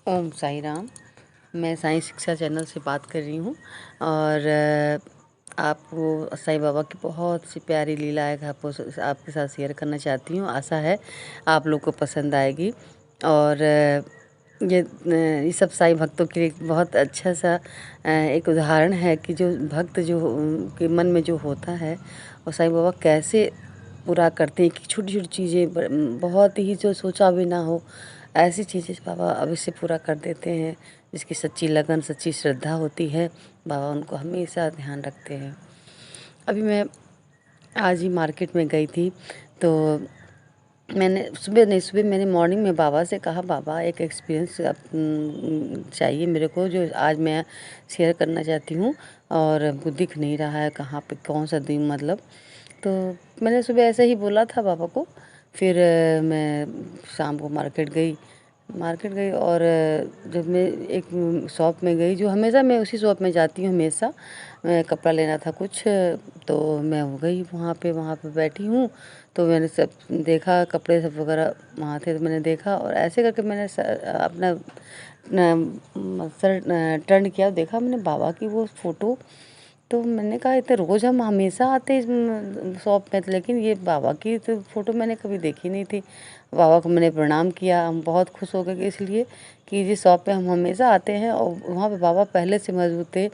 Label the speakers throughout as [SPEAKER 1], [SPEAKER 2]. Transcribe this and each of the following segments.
[SPEAKER 1] ओम साई राम। मैं साईं शिक्षा चैनल से बात कर रही हूँ और आपको साईं बाबा की बहुत सी प्यारी लीलाएँ आपके साथ शेयर करना चाहती हूँ। आशा है आप लोग को पसंद आएगी। और ये सब साईं भक्तों के लिए एक बहुत अच्छा सा एक उदाहरण है कि जो भक्त जो के मन में जो होता है वो साईं बाबा कैसे पूरा करते हैं कि छोटी-छोटी चीज़ें बहुत ही जो सोचा भी ना हो ऐसी चीज़ें बाबा अवश्य पूरा कर देते हैं। जिसकी सच्ची लगन, सच्ची श्रद्धा होती है, बाबा उनको हमेशा ध्यान रखते हैं। अभी मैं आज ही मार्केट में गई थी, तो सुबह मैंने मॉर्निंग में बाबा से कहा, बाबा एक एक्सपीरियंस चाहिए मेरे को जो आज मैं शेयर करना चाहती हूँ और हमको दिख नहीं रहा है कहाँ पे कौन-सा दिन मतलब। तो मैंने सुबह ऐसे ही बोला था बाबा को। फिर मैं शाम को मार्केट गई और जब मैं एक शॉप में गई जो हमेशा मैं उसी शॉप में जाती हूँ हमेशा। कपड़ा लेना था कुछ, तो मैं हो गई वहाँ पे बैठी हूँ। तो मैंने सब देखा, कपड़े सब वगैरह वहाँ थे, तो मैंने देखा और ऐसे करके मैंने अपना सर टर्न किया, देखा मैंने बाबा की वो फ़ोटो। तो मैंने कहा इतने रोज़ हम हमेशा आते इस शॉप में, लेकिन ये बाबा की तो फ़ोटो मैंने कभी देखी नहीं थी। बाबा को मैंने प्रणाम किया। हम बहुत खुश हो गए कि इसलिए कि जिस शॉप पे हम हमेशा आते हैं और वहाँ पे बाबा पहले से मौजूद थे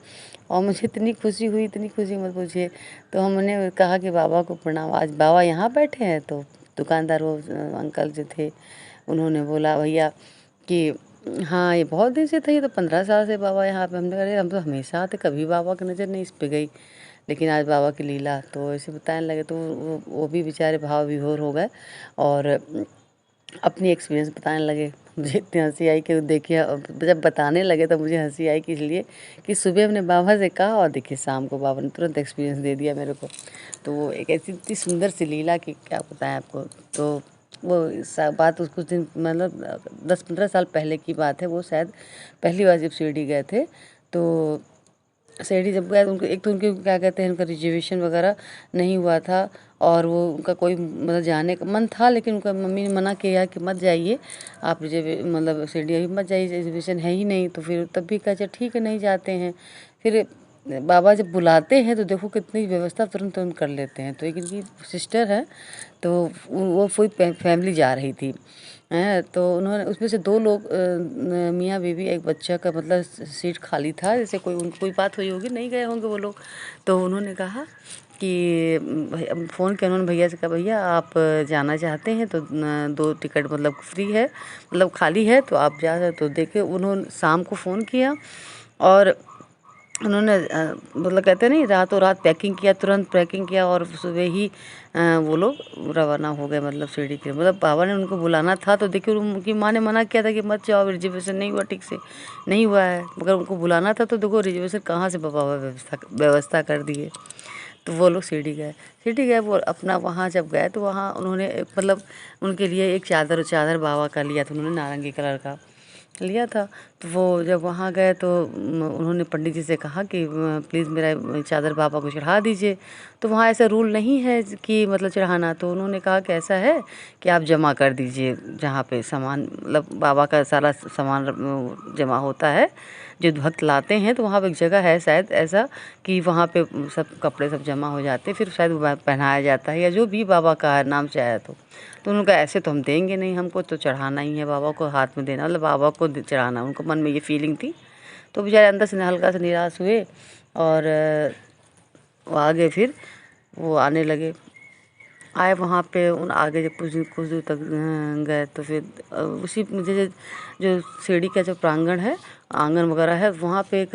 [SPEAKER 1] और मुझे इतनी खुशी हुई, इतनी खुशी मत पूछिए। तो हमने कहा कि बाबा को प्रणाम, आज बाबा यहाँ बैठे हैं। तो दुकानदार वो अंकल जो थे उन्होंने बोला भैया कि हाँ, ये बहुत दिन से थे, ये तो 15 साल से बाबा यहाँ पे। हमने कहा अरे हम तो हमेशा आते, कभी बाबा की नज़र नहीं इस पे गई, लेकिन आज बाबा की लीला। तो ऐसे बताने लगे, तो वो भी बेचारे भाव विभोर हो गए और अपनी एक्सपीरियंस बताने लगे। मुझे इतनी हँसी आई कि देखिए अब जब बताने लगे तो मुझे हँसी आई कि इसलिए कि सुबह हमने बाबा से कहा और देखिए शाम को बाबा ने तुरंत एक्सपीरियंस दे दिया मेरे को। तो वो एक ऐसी इतनी सुंदर सी लीला कि क्या बताएँ आपको। तो वो बात उस कुछ दिन मतलब 10-15 साल पहले की बात है। वो शायद पहली बार जब शिरडी गए थे, तो शिरडी जब गए उनको एक तो उनके क्या कहते हैं, उनका रिजर्वेशन वगैरह नहीं हुआ था और वो उनका कोई मतलब जाने का मन था, लेकिन उनका मम्मी ने मना किया कि मत जाइए आप, मतलब शिरडी अभी मत जाइए, रिजर्वेशन है ही नहीं। तो फिर तब भी कहा अच्छा ठीक है नहीं जाते हैं। फिर बाबा जब बुलाते हैं तो देखो कितनी व्यवस्था तुरंत तुरंत कर लेते हैं। तो एक इनकी सिस्टर है, तो वो पूरी फैमिली जा रही थी हैं। तो उन्होंने उसमें से 2 लोग मियाँ बीवी, एक बच्चा का मतलब सीट खाली था, जैसे कोई बात हुई होगी, नहीं गए होंगे वो लोग। तो उन्होंने कहा कि फ़ोन किया उन्होंने भैया से, कहा भैया आप जाना चाहते हैं तो 2 टिकट मतलब फ्री है, मतलब खाली है तो आप जा। तो देखिए उन्होंने शाम को फ़ोन किया और उन्होंने मतलब कहते नहीं रातों रात पैकिंग किया, तुरंत पैकिंग किया और सुबह ही वो लोग रवाना हो गए मतलब शिरडी के। मतलब बाबा ने उनको बुलाना था, तो देखिए उनकी माँ ने मना किया था कि मत जाओ, रिजर्वेशन नहीं हुआ, ठीक से नहीं हुआ है, मगर उनको बुलाना था। तो देखो रिजर्वेशन कहाँ से बाबा व्यवस्था कर दिए। तो वो लोग शिरडी गए। वो अपना वहाँ जब गए तो वहाँ उन्होंने मतलब उनके लिए एक चादर बाबा का लिया था उन्होंने, नारंगी कलर का लिया था। तो वो जब वहाँ गए तो उन्होंने पंडित जी से कहा कि प्लीज़ मेरा चादर बाबा को चढ़ा दीजिए। तो वहाँ ऐसा रूल नहीं है कि मतलब चढ़ाना। तो उन्होंने कहा कि ऐसा है कि आप जमा कर दीजिए जहाँ पे सामान, मतलब बाबा का सारा सामान जमा होता है जो भक्त लाते हैं। तो वहाँ पे एक जगह है शायद ऐसा कि वहाँ पे सब कपड़े सब जमा हो जाते हैं, फिर शायद वो पहनाया जाता है या जो भी बाबा का है नाम से आया। तो उन्होंने कहा ऐसे तो हम देंगे नहीं, हमको तो चढ़ाना ही है बाबा को, हाथ में देना मतलब बाबा को चढ़ाना। उनको मन में ये फीलिंग थी। तो बेचारे अंदर से हल्का सा निराश हुए और वो आगे फिर वो आने लगे, आए वहाँ पे उन आगे जब कुछ दूर तक गए तो फिर उसी मुझे जो सीढ़ी का जो प्रांगण है, आंगन वगैरह है, वहाँ पे एक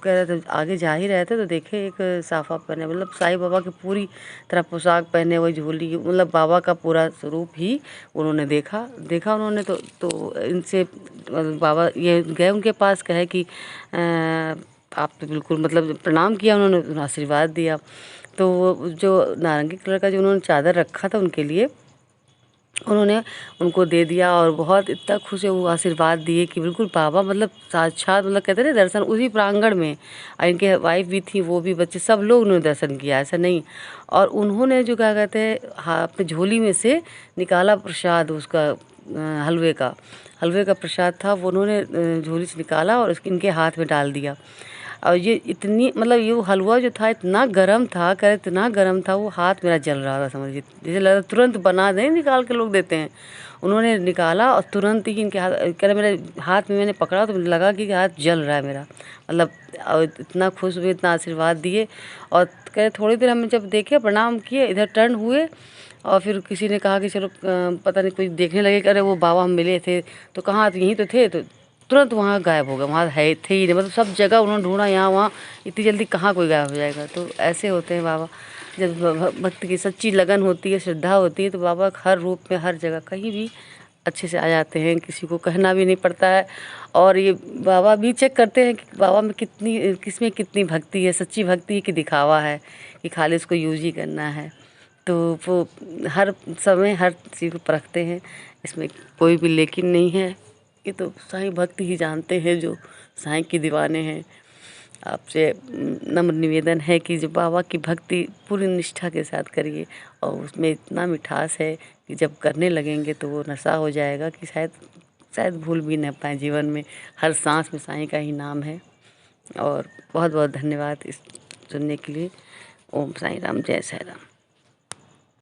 [SPEAKER 1] कह रहे थे आगे जा ही रहे थे तो देखे एक साफा पहने, मतलब साईं बाबा की पूरी तरह पोशाक पहने हुए, झोली, मतलब बाबा का पूरा स्वरूप ही उन्होंने देखा उन्होंने। तो इनसे बाबा ये गए उनके पास, कहे कि आप तो बिल्कुल मतलब प्रणाम किया उन्होंने, आशीर्वाद दिया। तो वो जो नारंगी कलर का जो उन्होंने चादर रखा था उनके लिए, उन्होंने उनको दे दिया और बहुत इतना खुश है वो, आशीर्वाद दिए कि बिल्कुल बाबा मतलब साक्षात, मतलब कहते हैं ना दर्शन उसी प्रांगण में। और इनके वाइफ भी थी, वो भी, बच्चे, सब लोग उन्होंने दर्शन किया, ऐसा नहीं। और उन्होंने जो क्या कहते हैं हाँ अपनी झोली में से निकाला प्रसाद उसका, हलवे का, हलवे का प्रसाद था वो उन्होंने झोली से निकाला और इनके हाथ में डाल दिया। और ये इतनी मतलब ये हलवा जो था इतना गर्म था, कह इतना गर्म था, वो हाथ मेरा जल रहा था, समझिए जैसे लग रहा तुरंत बना दें, निकाल के लोग देते हैं। उन्होंने निकाला और तुरंत ही इनके हाथ, कह रहे मेरे हाथ में मैंने पकड़ा तो मुझे लगा कि हाथ जल रहा है मेरा, मतलब और इतना खुश हुए, इतना आशीर्वाद दिए। और कह रहे थोड़ी देर हम जब देखे, प्रणाम किए, इधर टर्न हुए और फिर किसी ने कहा कि चलो पता नहीं, कोई देखने लगे कि अरे वो बाबा हम मिले थे, तो कहाँ, तो यहीं तो थे, तो तुरंत वहाँ गायब हो गए, वहाँ है थे ही नहीं, मतलब सब जगह उन्होंने ढूंढा, यहाँ वहाँ, इतनी जल्दी कहाँ कोई गायब हो जाएगा। तो ऐसे होते हैं बाबा, जब भक्त की सच्ची लगन होती है, श्रद्धा होती है, तो बाबा हर रूप में, हर जगह, कहीं भी अच्छे से आ जाते हैं, किसी को कहना भी नहीं पड़ता है। और ये बाबा भी चेक करते हैं कि बाबा में कितनी, किसमें कितनी भक्ति है, सच्ची भक्ति है कि दिखावा है, कि खाली इसको यूज ही करना है। तो वो हर समय हर चीज़ को परखते हैं, इसमें कोई भी लेकिन नहीं है। ये तो साईं भक्त ही जानते हैं जो साईं के दीवाने हैं। आपसे नम्र निवेदन है कि जो बाबा की भक्ति पूरी निष्ठा के साथ करिए, और उसमें इतना मिठास है कि जब करने लगेंगे तो वो नशा हो जाएगा कि शायद शायद भूल भी न पाएँ जीवन में। हर सांस में साईं का ही नाम है। और बहुत बहुत धन्यवाद इस सुनने के लिए। ओम साईं राम, जय साईं राम।